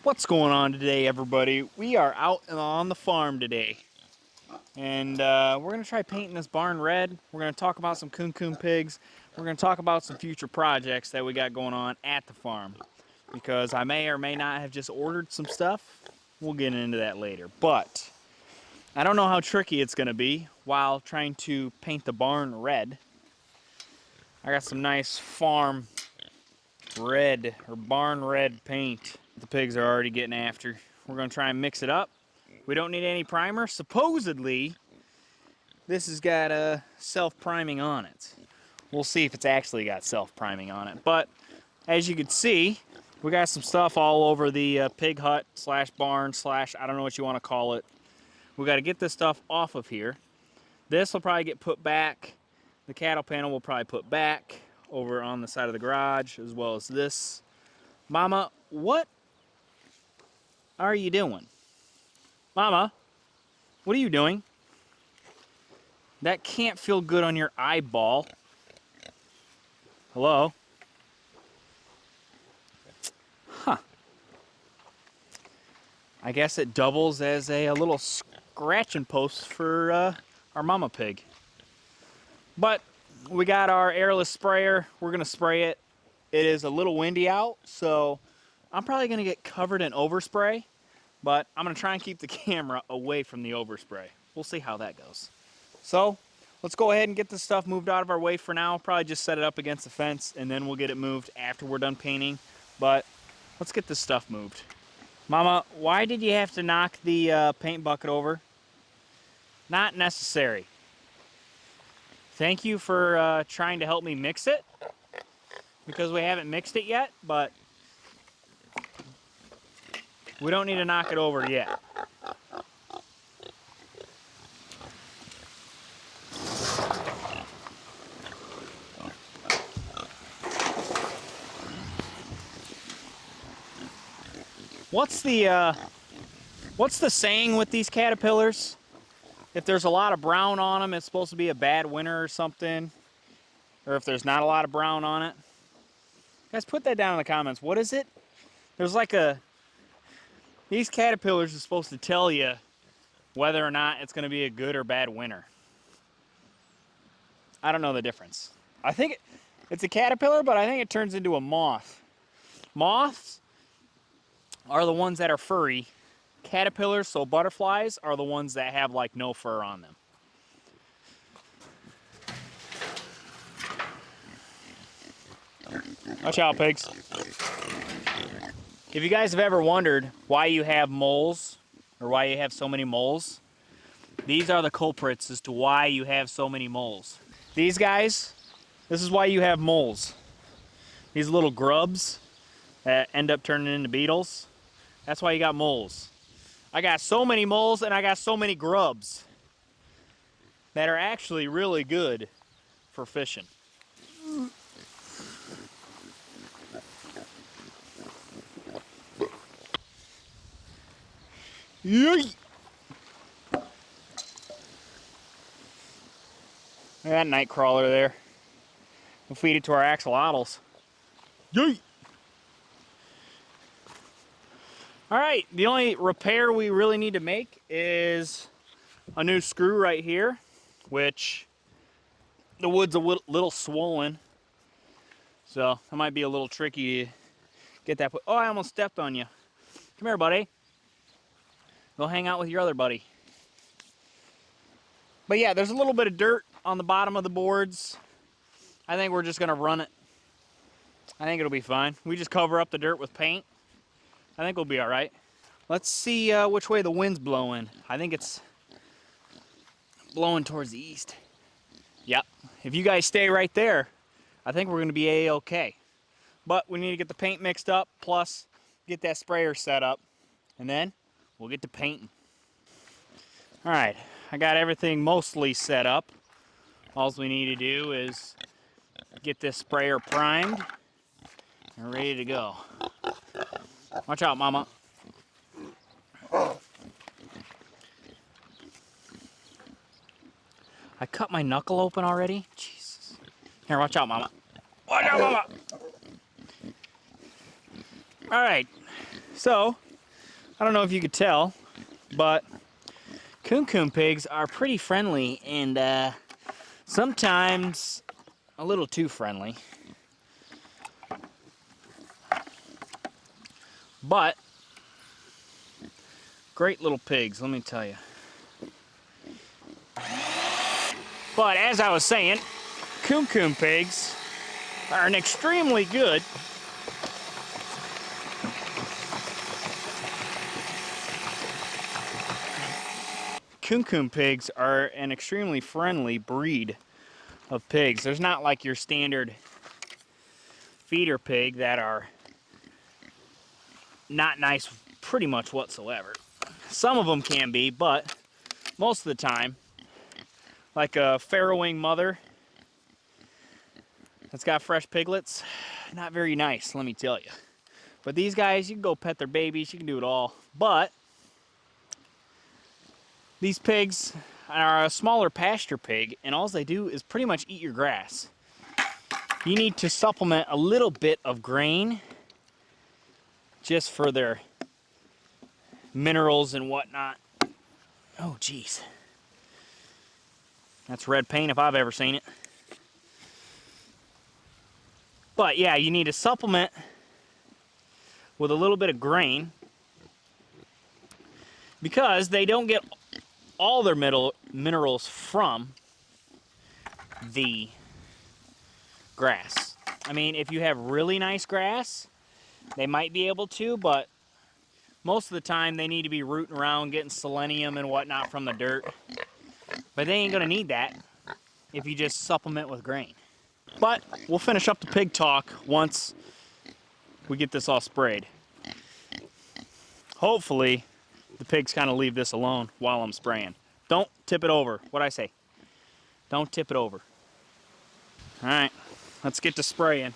What's going on today, everybody? We are out on the farm today, and we're going to try painting this barn red. We're going to talk about some Kune Kune pigs. We're going to talk about some future projects that we got going on at the farm, because I may or may not have just ordered some stuff. We'll get into that later, but I don't know how tricky it's going to be while trying to paint the barn red. I got some nice farm red or barn red paint the pigs are already getting after. We're going to try and mix it up. We don't need any primer. Supposedly, this has got a self-priming on it. We'll see if it's actually got self-priming on it. But as you can see, we got some stuff all over the pig hut slash barn slash I don't know what you want to call it. We got to get this stuff off of here. This will probably get put back. The cattle panel will probably put back over on the side of the garage, as well as this. Mama, what are you doing? Mama, what are you doing? That can't feel good on your eyeball. Hello? Huh. I guess it doubles as a little scratching post for our mama pig. But we got our airless sprayer. We're going to spray it. It is a little windy out, so I'm probably going to get covered in overspray. But I'm going to try and keep the camera away from the overspray. We'll see how that goes. So, let's go ahead and get this stuff moved out of our way for now. Probably just set it up against the fence, and then we'll get it moved after we're done painting. But let's get this stuff moved. Mama, why did you have to knock the paint bucket over? Not necessary. Thank you for trying to help me mix it, because we haven't mixed it yet, but we don't need to knock it over yet. What's the saying with these caterpillars? If there's a lot of brown on them, it's supposed to be a bad winter or something. Or if there's not a lot of brown on it. Guys, put that down in the comments. What is it? There's like these caterpillars are supposed to tell you whether or not it's going to be a good or bad winter. I don't know the difference. I think it's a caterpillar, but I think it turns into a moth. Moths are the ones that are furry. Caterpillars, so butterflies, are the ones that have like no fur on them. Watch out, pigs. If you guys have ever wondered why you have moles, or why you have so many moles, these are the culprits as to why you have so many moles. These guys, this is why you have moles. These little grubs that end up turning into beetles, that's why you got moles. I got so many moles and I got so many grubs that are actually really good for fishing. Yay! Look at that night crawler there. We'll feed it to our axolotls. Yay! Alright, the only repair we really need to make is a new screw right here, which the wood's a little swollen, so it might be a little tricky to get that put. Oh, I almost stepped on you. Come here, buddy. Go hang out with your other buddy. But yeah, there's a little bit of dirt on the bottom of the boards. I think we're just going to run it. I think it'll be fine. We just cover up the dirt with paint. I think we'll be all right. Let's see which way the wind's blowing. I think it's blowing towards the east. Yep. If you guys stay right there, I think we're going to be A-okay. But we need to get the paint mixed up, plus get that sprayer set up, and then we'll get to painting. All right, I got everything mostly set up. All we need to do is get this sprayer primed and ready to go. Watch out, Mama. I cut my knuckle open already? Jesus. Here, watch out, Mama. Watch out, Mama! Alright, so I don't know if you could tell, but Kune Kune pigs are pretty friendly and sometimes a little too friendly. But great little pigs, let me tell you. But as I was saying, Kune Kune pigs are an extremely good Kune Kune pigs are an extremely friendly breed of pigs. There's not like your standard feeder pig that are not nice pretty much whatsoever. Some of them can be, but most of the time, like a farrowing mother that's got fresh piglets, not very nice, let me tell you. But these guys, you can go pet their babies, you can do it all. But these pigs are a smaller pasture pig, and all they do is pretty much eat your grass. You need to supplement a little bit of grain just for their minerals and whatnot. Oh, geez. That's red paint if I've ever seen it. But yeah, you need to supplement with a little bit of grain because they don't get all their minerals from the grass. I mean, if you have really nice grass, they might be able to, but most of the time they need to be rooting around getting selenium and whatnot from the dirt. But they ain't gonna need that if you just supplement with grain. But we'll finish up the pig talk once we get this all sprayed. Hopefully the pigs kind of leave this alone while I'm spraying. Don't tip it over. What'd I say? Don't tip it over. All right, let's get to spraying.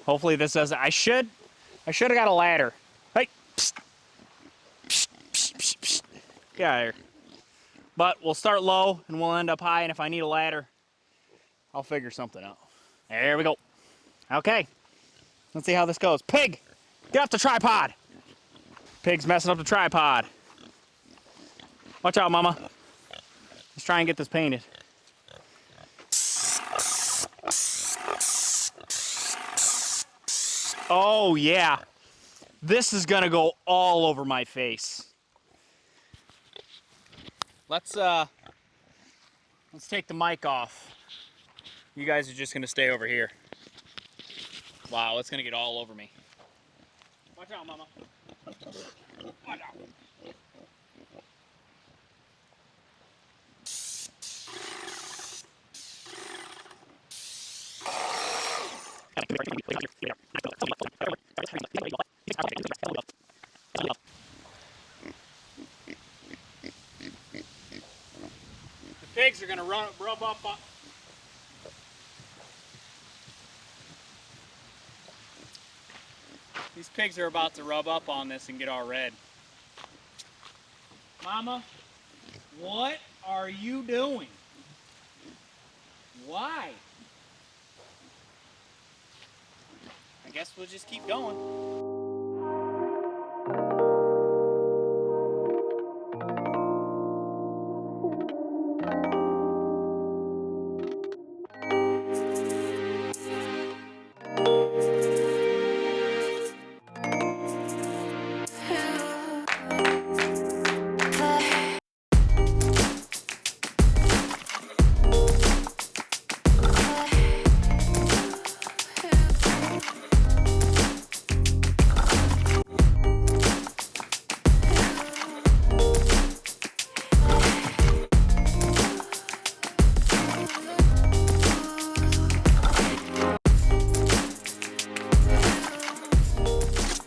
Hopefully this doesn't. I should have got a ladder. Hey, psst, psst, psst, psst, psst. Get out of here. But we'll start low and we'll end up high. And if I need a ladder, I'll figure something out. There we go. Okay, let's see how this goes. Pig, get off the tripod. Pig's messing up the tripod. Watch out, mama. Let's try and get this painted. Oh yeah, this is gonna go all over my face. Let's take the mic off. You guys are just gonna stay over here. Wow, it's gonna get all over me. Watch out, mama. Watch out. The pigs are gonna rub up on. These pigs are about to rub up on this and get all red. Mama, what are you doing? Why? I guess we'll just keep going.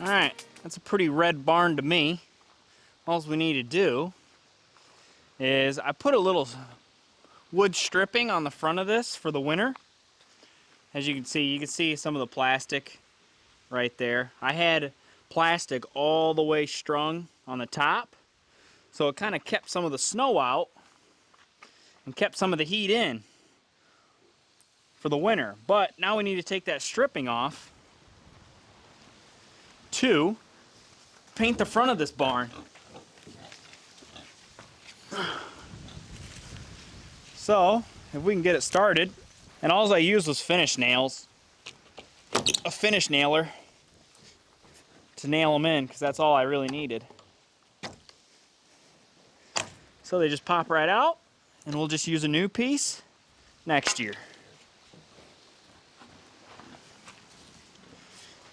Alright, that's a pretty red barn to me. All we need to do is I put a little wood stripping on the front of this for the winter. As you can see some of the plastic right there. I had plastic all the way strung on the top, so it kind of kept some of the snow out and kept some of the heat in for the winter. But now we need to take that stripping off to paint the front of this barn. So, if we can get it started, and all I used was finish nails, a finish nailer to nail them in, because that's all I really needed. So they just pop right out, and we'll just use a new piece next year.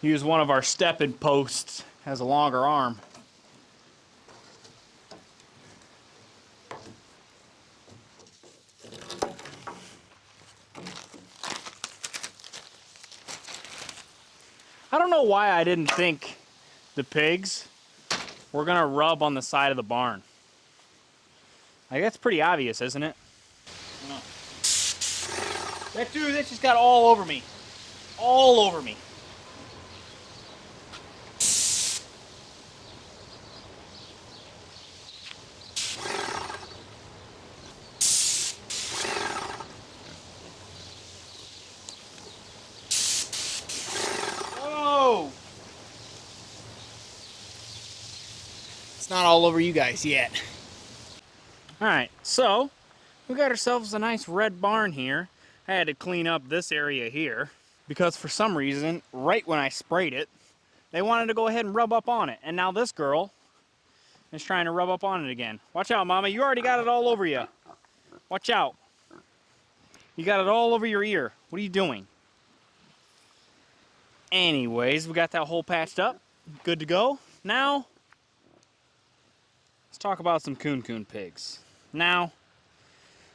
Use one of our stepping posts, has a longer arm. I don't know why I didn't think the pigs were gonna rub on the side of the barn. Like, that's pretty obvious, isn't it? No. That dude, that just got all over me. All over me. Oh! It's not all over you guys yet. Alright, so we got ourselves a nice red barn here. I had to clean up this area here because for some reason, right when I sprayed it, they wanted to go ahead and rub up on it. And now this girl is trying to rub up on it again. Watch out, Mama. You already got it all over you. Watch out. You got it all over your ear. What are you doing? Anyways, we got that hole patched up. Good to go. Now, let's talk about some Kune Kune pigs. Now,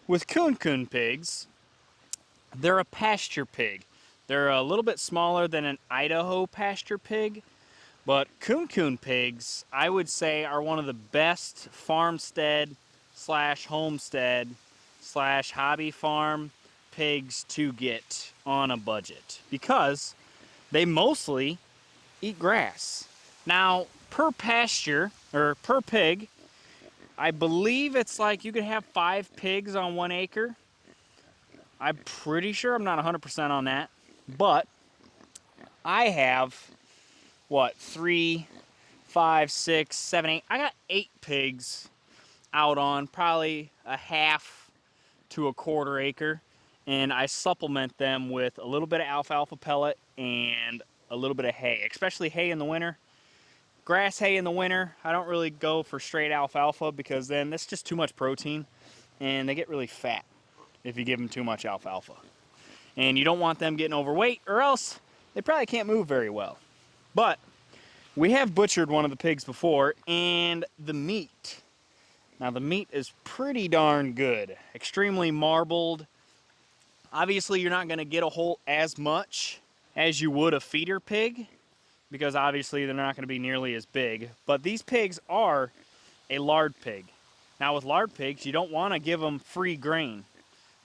with Kune Kune pigs, they're a pasture pig. They're a little bit smaller than an Idaho pasture pig, but Kune Kune pigs, I would say, are one of the best farmstead slash homestead slash hobby farm pigs to get on a budget because they mostly eat grass. Now, per pasture, or per pig, I believe it's like you could have 5 pigs on 1 acre. I'm pretty sure, I'm not 100% on that. But I have, what, 3, 5, 6, 7, 8. I got 8 pigs out on probably a half to a quarter acre. And I supplement them with a little bit of alfalfa pellet and a little bit of hay, especially hay in the winter. Grass hay in the winter, I don't really go for straight alfalfa because then that's just too much protein and they get really fat if you give them too much alfalfa. And you don't want them getting overweight or else they probably can't move very well. But we have butchered one of the pigs before and the meat. Now the meat is pretty darn good. Extremely marbled. Obviously you're not gonna get a whole as much as you would a feeder pig because obviously they're not gonna be nearly as big. But these pigs are a lard pig. Now with lard pigs, you don't wanna give them free grain.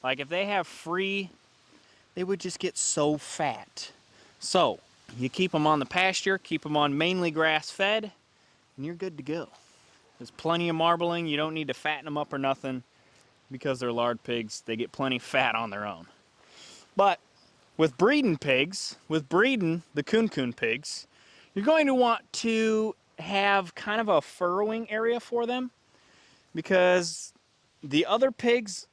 Like if they have free, they would just get so fat. So you keep them on the pasture, keep them on mainly grass fed, and you're good to go. There's plenty of marbling. You don't need to fatten them up or nothing because they're lard pigs. They get plenty fat on their own. But with breeding pigs, with breeding the Kune Kune pigs, you're going to want to have kind of a furrowing area for them because the other pigs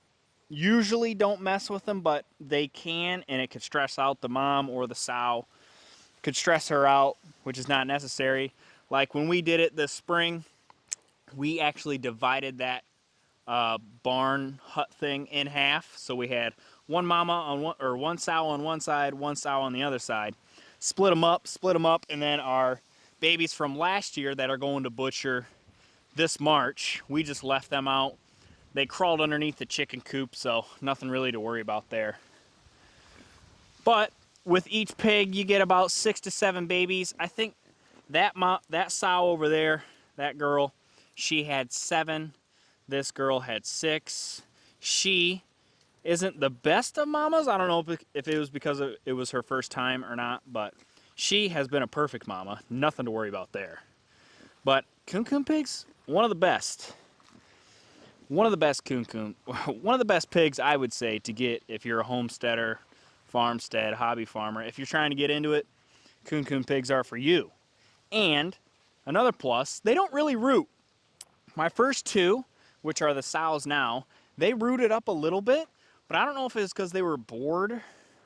usually don't mess with them, but they can, and it could stress out the mom or the sow. Could stress her out, which is not necessary. Like when we did it this spring, we actually divided that barn hut thing in half. So we had one mama on one, or one sow on one side, one sow on the other side. Split them up, and then our babies from last year that are going to butcher this March, we just left them out. They crawled underneath the chicken coop, so nothing really to worry about there. But with each pig, you get about 6 to 7 babies. I think that sow over there, that girl, she had 7. This girl had 6. She isn't the best of mamas. I don't know if it was because it was her first time or not, but she has been a perfect mama. Nothing to worry about there. But Kune Kune pigs, one of the best. One of the best Kune Kune, one of the best pigs I would say to get if you're a homesteader, farmstead, hobby farmer. If you're trying to get into it, Kune Kune pigs are for you. And another plus, they don't really root. My first two, which are the sows now, they rooted up a little bit, but I don't know if it's because they were bored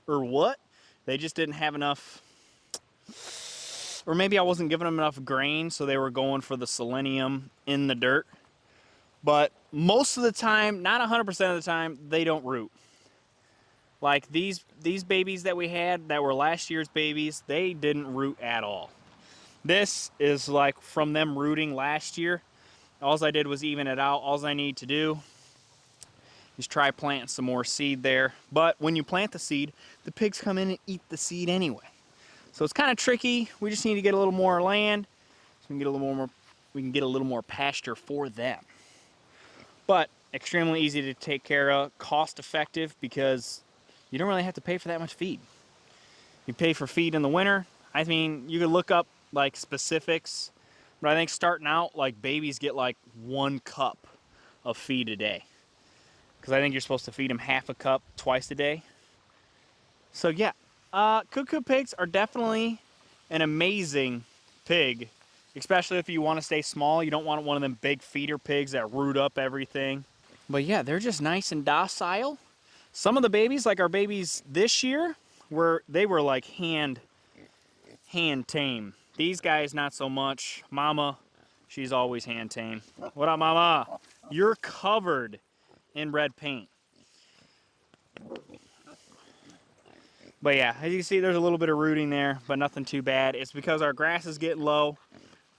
or what. They just didn't have enough, or maybe I wasn't giving them enough grain, so they were going for the selenium in the dirt. But most of the time, not 100% of the time, they don't root. Like these babies that we had that were last year's babies, they didn't root at all. This is like from them rooting last year. All I did was even it out. All I need to do is try planting some more seed there. But when you plant the seed, the pigs come in and eat the seed anyway. So it's kind of tricky. We just need to get a little more land so we can get a little more, pasture for them. But extremely easy to take care of, cost effective because you don't really have to pay for that much feed. You pay for feed in the winter. I mean, you could look up like specifics, but I think starting out, like babies get like 1 cup of feed a day. Because I think you're supposed to feed them half a cup twice a day. So yeah, Kune Kune pigs are definitely an amazing pig, especially if you want to stay small. You don't want one of them big feeder pigs that root up everything. But yeah, they're just nice and docile. Some of the babies, like our babies this year, were like hand tame. These guys not so much. Mama, she's always hand tame. What up, Mama? You're covered in red paint. But yeah, as you can see, there's a little bit of rooting there, but nothing too bad. It's because our grass is getting low.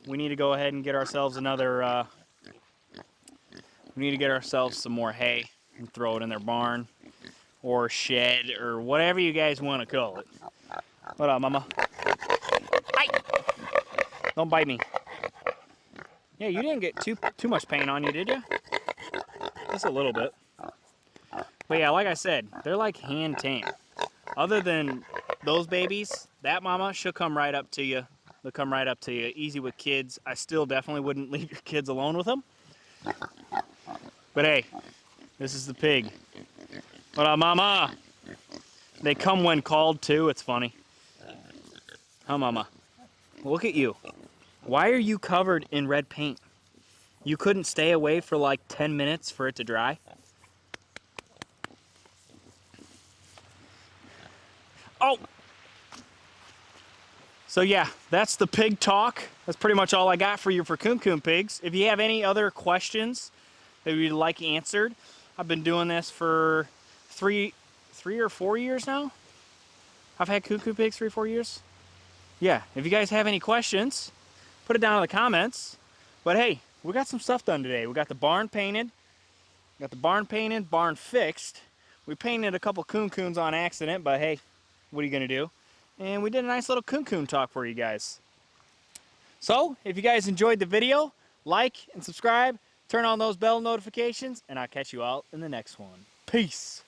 We need to go ahead and get ourselves another, we need to get ourselves some more hay and throw it in their barn or shed or whatever you guys want to call it. What up, Mama? Hi! Don't bite me. Yeah, you didn't get too much paint on you, did you? Just a little bit. But yeah, like I said, they're like hand tame. Other than those babies, that mama, she'll come right up to you. They'll come right up to you. Easy with kids. I still definitely wouldn't leave your kids alone with them. But hey, this is the pig. What up, Mama? They come when called too. It's funny. Huh, Mama? Look at you. Why are you covered in red paint? You couldn't stay away for like 10 minutes for it to dry? Oh! So yeah, that's the pig talk. That's pretty much all I got for you for Kune Kune pigs. If you have any other questions that you'd like answered, I've been doing this for three or 4 years now. I've had Kune Kune pigs 3 or 4 years. Yeah, if you guys have any questions, put it down in the comments. But hey, we got some stuff done today. We got the barn painted. Barn fixed. We painted a couple Kune Kunes on accident, but hey, what are you gonna do? And we did a nice little Kune Kune talk for you guys. So, if you guys enjoyed the video, like and subscribe, turn on those bell notifications, and I'll catch you all in the next one. Peace.